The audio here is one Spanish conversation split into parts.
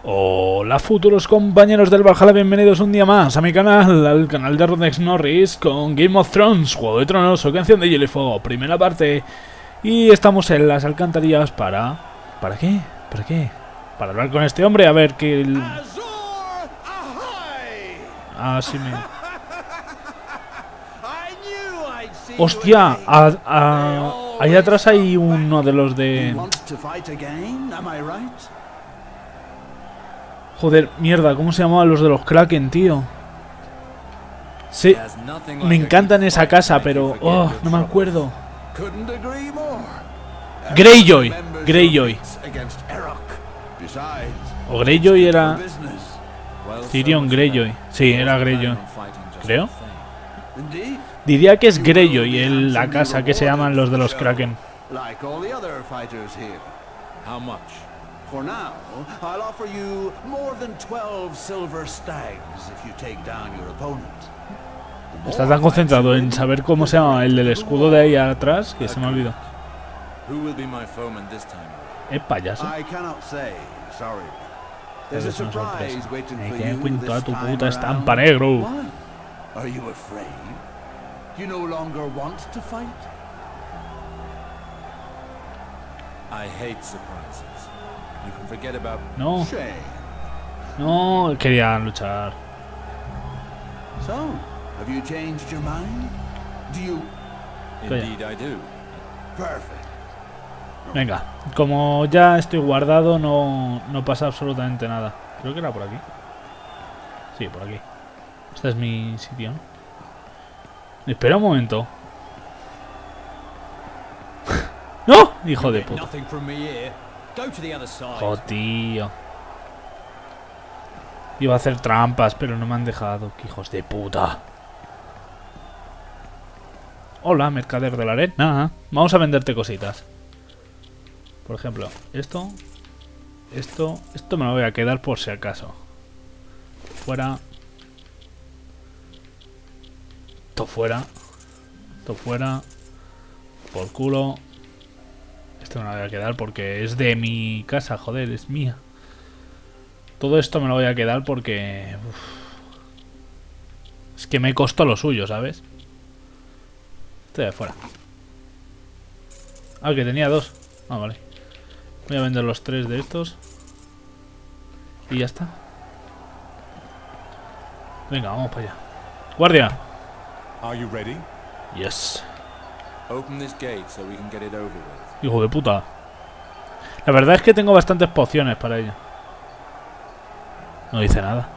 Hola futuros compañeros del Valhalla, bienvenidos un día más a mi canal, al canal de Rudex Norris con Game of Thrones, Juego de Tronos o Canción de Hielo y Fuego, primera parte. Y estamos en las alcantarillas para... ¿Para qué? ¿Para qué? Para hablar con este hombre, a ver qué... Ah, sí me... ¡Hostia! Ahí atrás hay uno de los de... Joder, mierda, ¿cómo se llamaban los de los Kraken, tío? Sí, me encantan esa casa, pero... Oh, no me acuerdo. Greyjoy. Greyjoy. O Greyjoy era... Tyrion Greyjoy. Sí, era Greyjoy. Creo. Diría que es Greyjoy la casa que se llaman los de los Kraken. For now, I'll offer you more than 12 silver stags if you take down your opponent. Estás tan concentrado en saber cómo se llama el del escudo de ahí atrás que se me olvidó. Payaso. Es una sorpresa. Me quedé con toda tu puta estampa, negro. Are you afraid? You no longer want to fight? I hate surprises. No. No, quería luchar. Venga, como ya estoy guardado, no pasa absolutamente nada. Creo que era por aquí. Sí, por aquí. Este es mi sitio, ¿no? Espera un momento. ¡No! Hijo de puta. Oh, tío. Iba a hacer trampas, pero no me han dejado. ¡Qué hijos de puta! Hola, mercader de la arena. Vamos a venderte cositas. Por ejemplo, esto me lo voy a quedar por si acaso. Fuera. Esto fuera. Esto fuera. Por culo. Esto me lo voy a quedar porque es de mi casa, joder, es mía. Todo esto me lo voy a quedar porque... Es que me costó lo suyo, ¿sabes? Estoy de fuera. Ah, que tenía dos. Ah, vale. Voy a vender los 3 de estos. Y ya está. Venga, vamos para allá. ¡Guardia! Yes. Hijo de puta. La verdad es que tengo bastantes pociones para ella. No dice nada.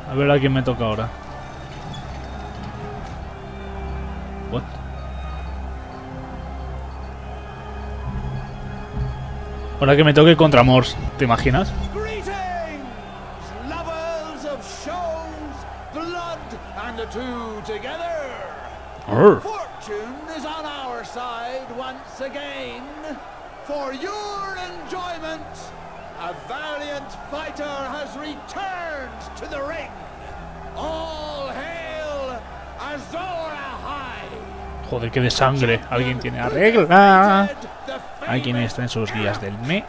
A ver a quién me toca ahora. What? Ahora que me toque contra Mors, ¿te imaginas? Fortune is on our side once again. For your enjoyment, a valiant fighter has returned to the ring. All hail Azor Ahai. Joder, que de sangre. Alguien tiene arregla. Alguien está en sus días del mes.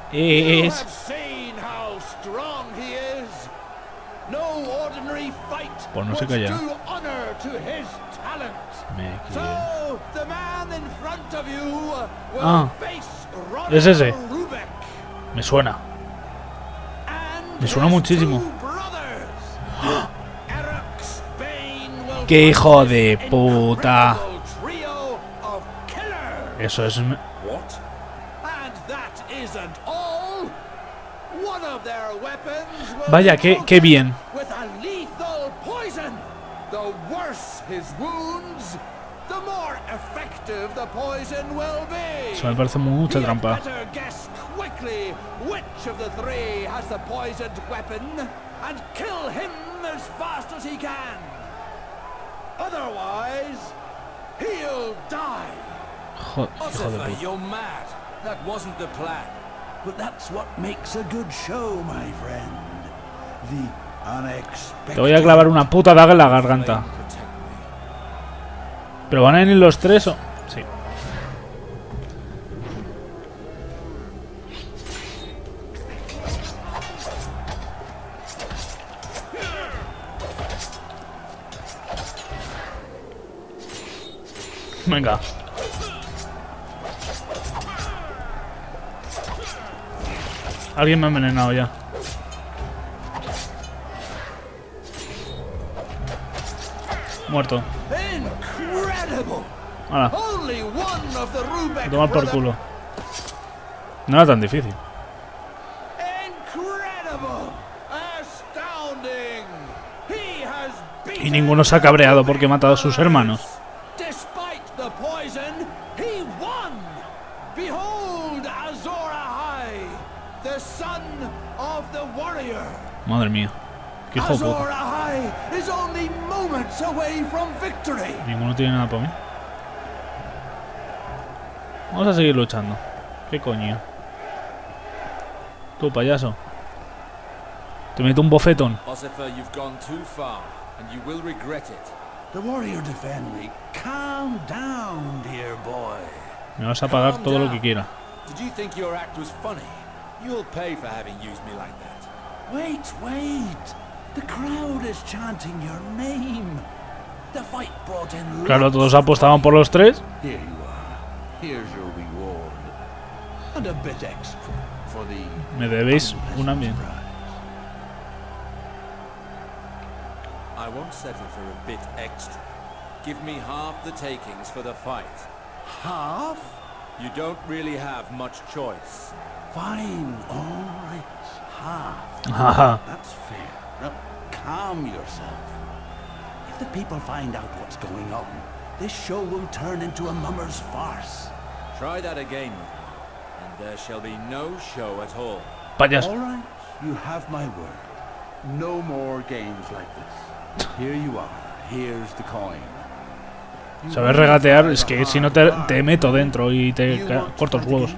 Pues no se calla. Ah, es ese. Me suena. Me suena muchísimo. ¡Oh! ¡Qué hijo de puta! Eso es... Vaya, qué bien. Eso me parece mucha trampa. Joder, hijo de puta. Te voy a clavar una puta daga en la garganta. ¿Pero van a venir los 3 o...? Sí. Venga. Alguien me ha envenenado ya. Muerto. Hala. A tomar por culo. No era tan difícil. Y ninguno se ha cabreado porque ha matado a sus hermanos. Madre mía. Qué hijo de puta. Ninguno tiene nada para mí. Vamos a seguir luchando. ¿Qué coño? Tú, payaso. Te meto un bofetón. Me vas a pagar todo lo que quiera. Claro, todos apostaban por los tres. Me debéis una bien. I won't settle for a bit extra. Give me half the takings for the fight. Half? You don't really have much choice. Fine, all right. Half. Haha. That's fair. Now, calm yourself. If the people find out what's going on, this show will turn into a mummer's farce. Try that again, and there shall be no show at all. Payaso. All right, you have my word. No more games like this. Here you are. Here's the coin. Saber regatear es que si no te meto dentro y te corto los huevos.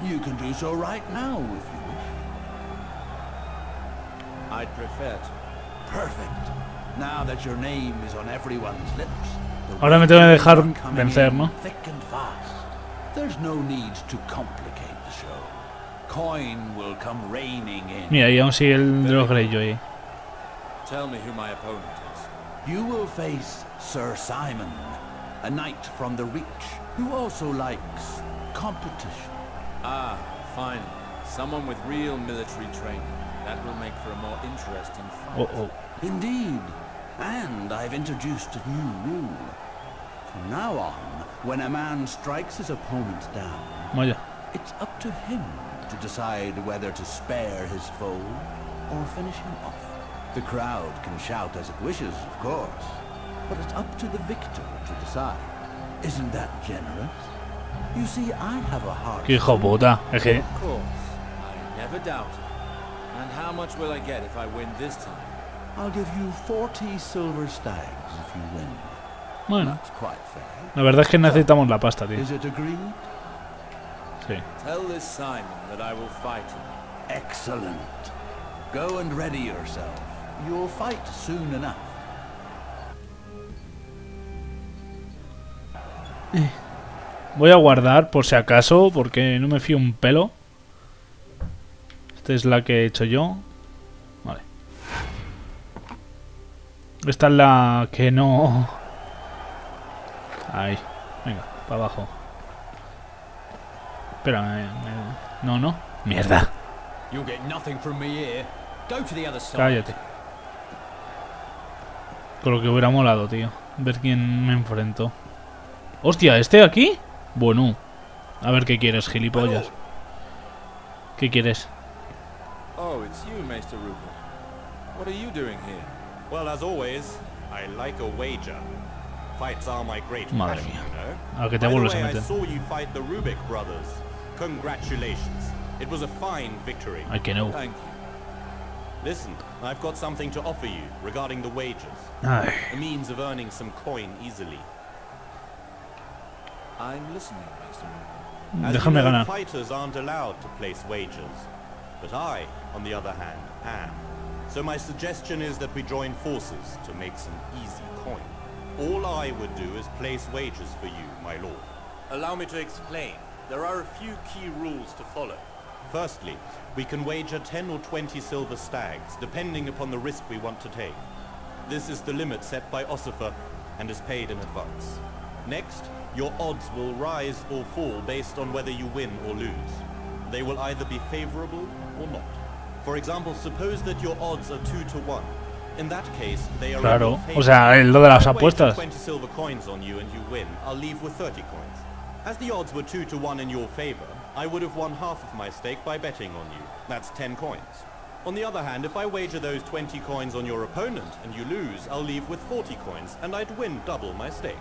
You can do so right now if you wish. I'd prefer to. Perfect. Now that your name is on everyone's lips. Ahora me tengo que dejar vencer, ¿no? Thick and fast. There's no need to complicate the show. Coin will come raining in. Mira, y aún sigue el de los Greyjoy. Tell me who my opponent is. You will face Sir Simon, a knight from the Reach, who also likes competition. Ah, finally. Someone with real military training. That will make for a more interesting fight. Oh. Indeed. And I've introduced a new rule. From now on, when a man strikes his opponent down, Vaya. it's up to him to decide whether to spare his foe or finish him off. The crowd can shout as it wishes, of course, but it's up to the victor to decide. Isn't that generous? You see, I have a heart. Qué hijo puta. Es que... Of course. I never doubted. And how much will I get if I win this time? I'll give you 40 silver stags if you win. Bueno, That's quite fair. la verdad es que necesitamos la pasta, tío. Is it agreed? Sí. Tell this Simon that I will fight him. Excellent. Go and ready yourself. You'll fight soon enough. Voy a guardar por si acaso, porque no me fío un pelo. Esta es la que he hecho yo. Vale. Esta es la que no... Ahí. Venga, para abajo. Espera, no. Mierda. You'll get nothing from me here. Go to the other side. Cállate. Con lo que hubiera molado, tío. Ver quién me enfrentó. Hostia, ¿este aquí? Bueno. A ver qué quieres, gilipollas. ¿Qué quieres? Oh, it's you, Maester Rupert. What are you doing here? Well, as always, I like a wager. Fights are my great Madre passion, mía. you know. A que te By the vuelves a way, I meter. saw you fight the Rudex brothers. Congratulations. It was a fine victory. Ay, que no. Thank you. Listen, I've got something to offer you regarding the wages. Ay. A means of earning some coin easily. I'm listening, Maester Rupert. As you Déjame know, ganar. fighters aren't allowed to place wagers. But I, on the other hand, am. So my suggestion is that we join forces to make some easy coin. All I would do is place wagers for you, my lord. Allow me to explain. There are a few key rules to follow. Firstly, we can wager 10 or 20 silver stags, depending upon the risk we want to take. This is the limit set by Ossifer and is paid in advance. Next, your odds will rise or fall based on whether you win or lose. They will either be favorable or not. For example, suppose that your odds are 2 to 1. In that case, they are Claro, o sea, lo de las If I wager apuestas. 20 silver coins on you and you win, I'll leave with 30 coins. As the odds were 2 to 1 in your favor, I would have won half of my stake by betting on you. That's 10 coins. On the other hand, if I wager those 20 coins on your opponent and you lose, I'll leave with 40 coins and I'd win double my stake.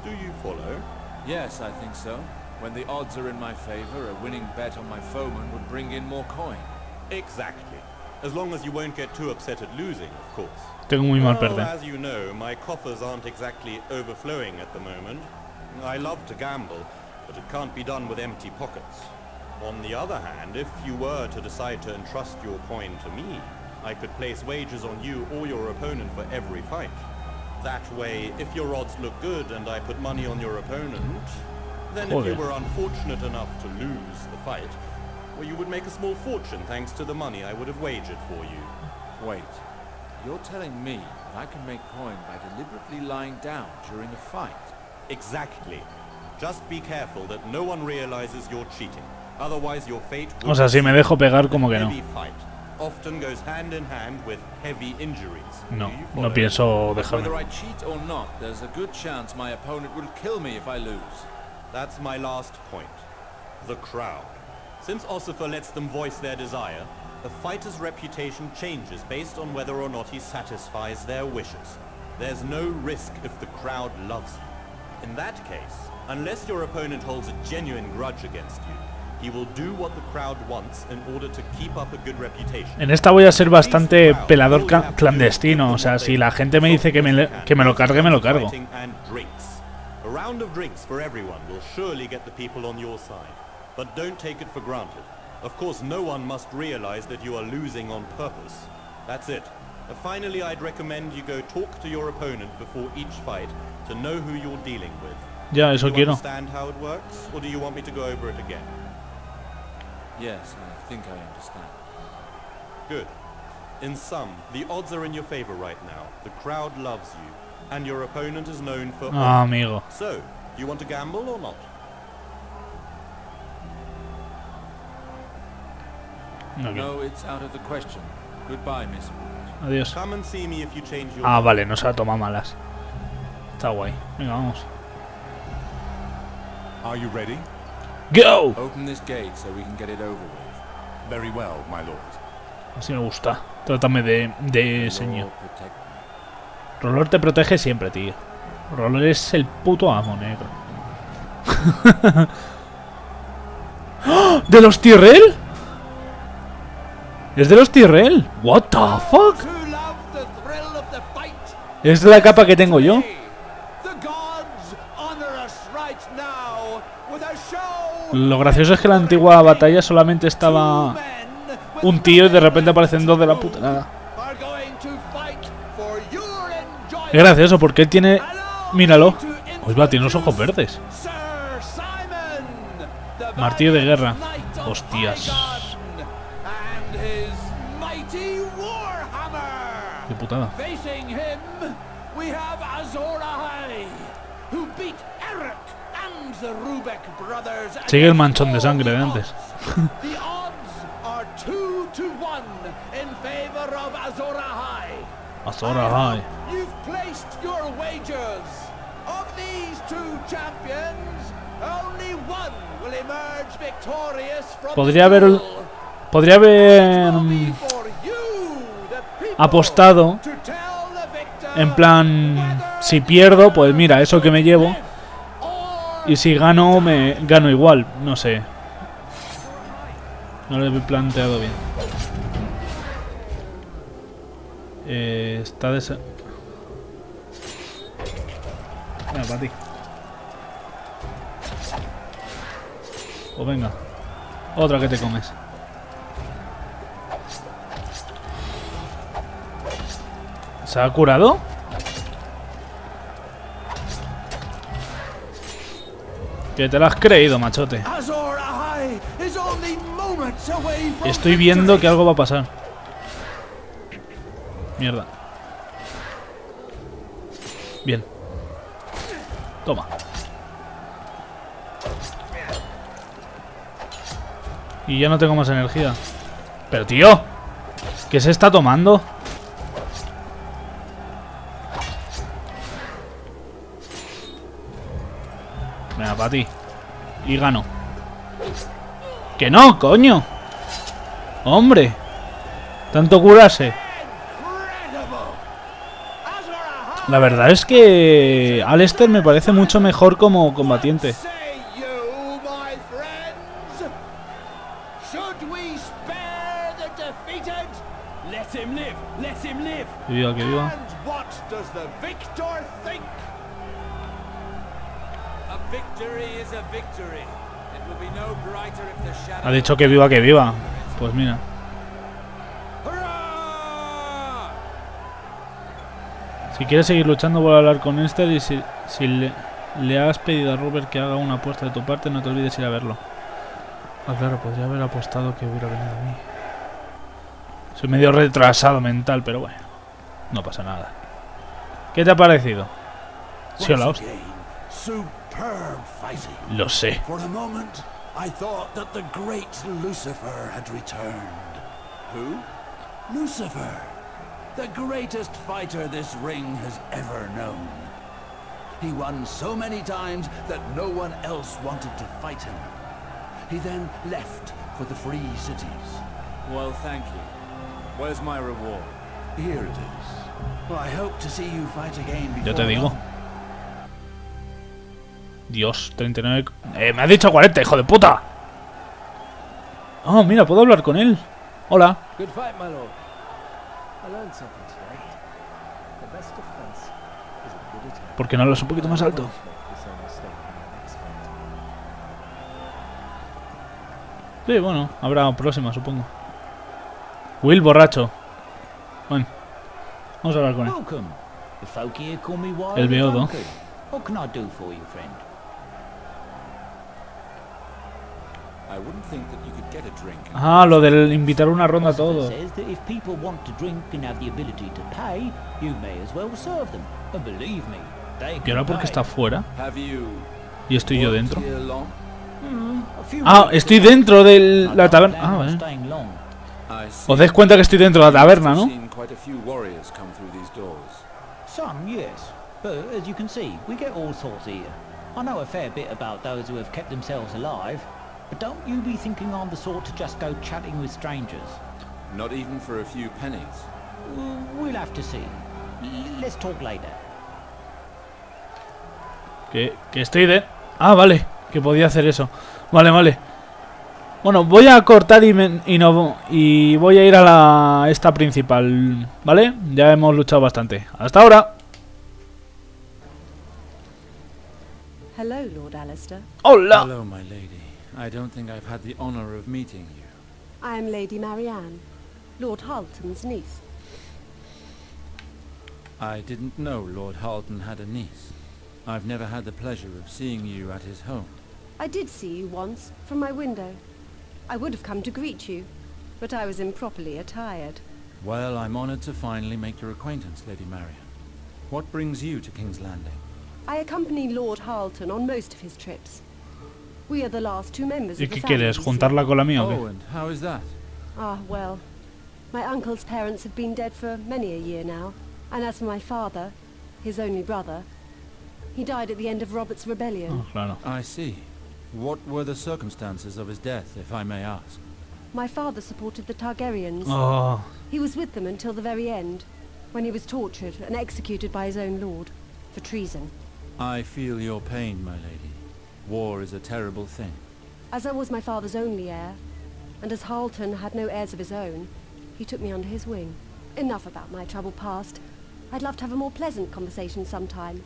Do you follow? Yes, I think so. When the odds are in my favor, a winning bet on my foeman would bring in more coin. Exactly. As long as you won't get too upset at losing, of course. Tengo muy mal Well, perder. as you know, my coffers aren't exactly overflowing at the moment. I love to gamble, but it can't be done with empty pockets. On the other hand, if you were to decide to entrust your coin to me, I could place wagers on you or your opponent for every fight. That way, if your odds look good and I put money on your opponent, then if you were unfortunate enough to lose the fight, well, you would make a small fortune thanks to the money I would have wagered for you. Wait, you're telling me that I can make coin by deliberately lying down during a fight? Exactly. Just be careful that no one realizes you're cheating. Otherwise your fate O sea, si me dejo pegar, como que no. heavy fight often goes hand in hand with heavy injuries. No, Do you no follow? pienso But dejarme. whether I cheat or not, there's a good chance my opponent will kill me if I lose. That's my last point. The crowd. Since Ossifer lets them voice their desire, the fighter's reputation changes based on whether or not he satisfies their wishes. There's no risk if the crowd loves you. In that case, unless your opponent holds a genuine grudge against you, he will do what the crowd wants in order to keep up a good reputation. En esta voy a ser bastante pelador clandestino. O sea, si la gente me dice que me lo cargue, me lo cargo. A round of drinks for everyone will surely get the people on your side. But don't take it for granted. Of course, no one must realize that you are losing on purpose. That's it. Finally, I'd recommend you go talk to your opponent before each fight to know who you're dealing with. Ya, eso Do you quiero. understand how it works, or do you want me to go over it again? Yes, I think I understand. Good. In sum, the odds are in your favor right now. The crowd loves you, and your opponent is known for Ah, honor. amigo. So, you want to gamble or not? No, No, it's out of the question. Goodbye, Miss Wood. adiós. Come and see me if you change your Ah, mind. vale, no se la toma malas. Está guay. Venga, vamos. Are you ready? ¡Go! Open this gate so we can get it over with. Very well, my lord. Así me gusta. Trátame de señor. Lord protect me. Rolor te protege siempre, tío. Rolor es el puto amo, negro. ¡Ah! ¿De los Tyrell? ¿Es de los Tyrell? What the fuck? Who love the thrill of the fight? Es la capa que tengo yo. The gods honor us right now with a show. Lo gracioso es que en la antigua batalla solamente estaba un tío y de repente aparecen dos de la puta nada. Are going to fight for your enjoyment. Es gracioso porque él tiene... Míralo. Hoy va, tiene los ojos verdes. Sir Simon, the Martillo de guerra. knight of Hostias. Igon, and his mighty warhammer. Qué putada. Facing him, we have Azor Ahai, who beat Eric and the Rudex brothers. Sigue el manchón de sangre de antes. The odds are 2 to 1 in favor of Azor Ahai. Azor Ahai. You've placed your wagers. Of these two champions, only one will emerge victorious from Podría the haber... duel. Podría haber... Will be for you, the people, apostado to tell the victor en plan... Si pierdo, pues mira, eso que me llevo. Y si gano, me gano igual. No sé. No lo he planteado bien. Está des... Venga, para ti. Pues venga. Otra que te comes. ¿Se ha curado? Que te lo has creído, machote. Azor Ahai is only moments away from Estoy viendo que victory. algo va a pasar. Mierda. Bien. Toma. Y ya no tengo más energía. Pero tío, ¿qué se está tomando? Venga, para ti. Y gano. ¡Que no, coño! ¡Hombre! Tanto curarse. La verdad es que Alistair me parece mucho mejor como combatiente. Que viva, que viva. Ha dicho que viva, que viva. Pues mira. Si quieres seguir luchando, voy a hablar con este. Y si le has pedido a Robert que haga una apuesta de tu parte, no te olvides ir a verlo. Ah, claro, podría haber apostado que hubiera venido a mí. Soy medio retrasado mental, pero bueno, no pasa nada. ¿Qué te ha parecido? Sí, hola, hostia. Lo sé. For a moment, I thought that the great Lucifer had returned. Who? Lucifer, the greatest fighter this ring has ever known. He won so many times that no one else wanted to fight him. He then left for the free cities. Well, thank you. Where's my reward? Here it is. Well, I hope to see you fight again before Yo te digo. long. Dios, 39... me ha dicho 40, hijo de puta. Oh, mira, puedo hablar con él. Hola. Good fight, my lord. I learned something today. The best defense is a good attack. ¿Por qué no hablas un poquito más alto? Sí, bueno, habrá próxima, supongo. Will borracho. Bueno, vamos a hablar con él. Welcome. The folk here call me Wild El beodo. Drunkard. What can I do for you, friend? I wouldn't think that you could get a drink. Ah, lo del invitar una ronda a todos. Says that if people want to drink and have the ability to pay, you may as well serve them. And believe me, they ¿Y can ahora porque pay. está fuera? Have you Y estoy yo worked dentro. here long? A few Ah, weeks estoy ago. dentro de I la don't taberna. plan Ah, on vale. staying long. I see. Os dais cuenta que estoy dentro de la taberna, I've ¿no? seen quite a few warriors come through these doors. Some, yes. But as you can see, we get all sorts here. I know a fair bit about those who have kept themselves alive. But don't you be thinking I'm the sort to just go chatting with strangers. Not even for a few pennies. We'll have to see. Let's talk later. Que estoy de... Ah, vale, que podía hacer eso. Vale, vale. Bueno, voy a cortar y voy a ir a la esta principal, ¿vale? Ya hemos luchado bastante. ¡Hasta ahora! Hello, Lord Alistair. ¡Hola! Hello, my lady. I don't think I've had the honor of meeting you. I am Lady Marianne, Lord Halton's niece. I didn't know Lord Halton had a niece. I've never had the pleasure of seeing you at his home. I did see you once, from my window. I would have come to greet you, but I was improperly attired. Well, I'm honored to finally make your acquaintance, Lady Marian. What brings you to King's Landing? I accompany Lord Halton on most of his trips. We are the last two members ¿Y of the qué family. quieres? you see. ¿Juntarla con la mía o Oh, qué? and how is that? Ah, well. My uncle's parents have been dead for many a year now. And as for my father, his only brother, he died at the end of Robert's rebellion. Ah, claro. I see. What were the circumstances of his death, if I may ask? My father supported the Targaryens. Oh, He was with them until the very end, when he was tortured and executed by his own lord, for treason. I feel your pain, my lady. War is a terrible thing. As I was my father's only heir, and as Halton had no heirs of his own, he took me under his wing. Enough about my troubled past. I'd love to have a more pleasant conversation sometime.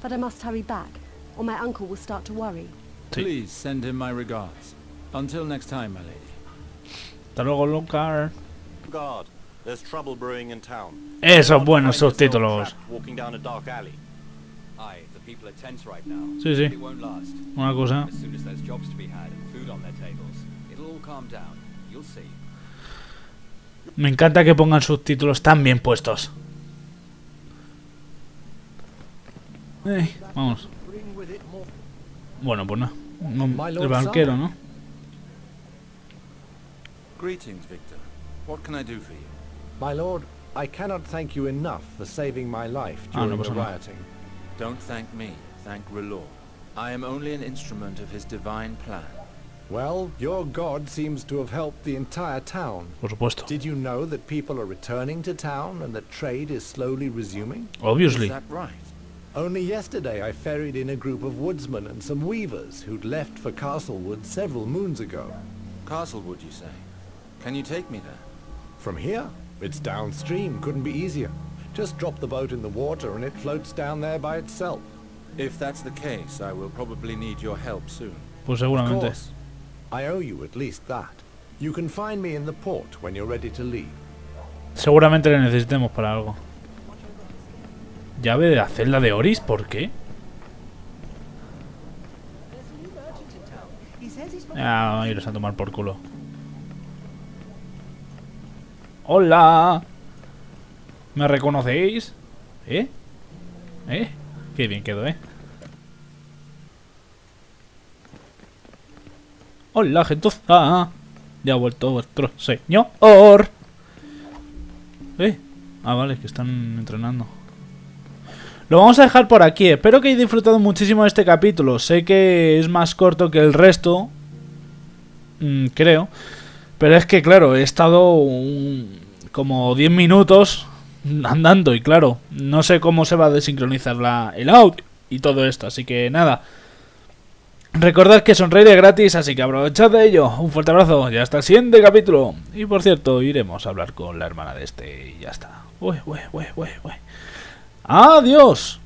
But I must hurry back, or my uncle will start to worry. sí. Please send him my regards. Until next time, my lady. Hasta luego, Lucar. Guard, there's trouble brewing in town. Esos buenos Find yourself subtítulos. trapped walking down a dark alley. Aye, the people are tense right now. Sí, sí. It won't last. Una cosa. As soon as there's jobs to be had and food on their tables, it'll all calm down. You'll see. Me encanta que pongan subtítulos tan bien puestos. Vamos. Bueno, pues no. El banquero, ¿no? Greetings, Victor. What can I do for you? My lord, I cannot thank you enough for saving my life during the rioting. Don't thank me, thank R'hllor. I am only an instrument of his divine plan. Well, your god seems to have helped the entire town. Por supuesto. Did you know that people are returning to town and that trade is slowly resuming? Obviously. Is that right? Only yesterday I ferried in a group of woodsmen and some weavers who'd left for Castlewood several moons ago. Castlewood, you say? Can you take me there? From here? It's downstream, couldn't be easier. Just drop the boat in the water and it floats down there by itself. If that's the case, I will probably need your help soon. Pues Of seguramente. course. I owe you at least that. You can find me in the port when you're ready to leave. Seguramente le necesitemos para algo. Llave de la celda de Oris, ¿por qué? Ah, iros a tomar por culo. ¡Hola! ¿Me reconocéis? ¿Eh? Qué bien quedó, Hola, gentuza. Ya ha vuelto vuestro señor. Ah, vale, que están entrenando. Lo vamos a dejar por aquí. Espero que hayáis disfrutado muchísimo de este capítulo. Sé que es más corto que el resto. Creo. Pero es que, claro, he estado como 10 minutos andando. Y claro, no sé cómo se va a desincronizar el audio y todo esto. Así que nada. Recordad que sonreír es gratis, así que aprovechad de ello. Un fuerte abrazo y hasta el siguiente capítulo. Y por cierto, iremos a hablar con la hermana de este y ya está. Adiós.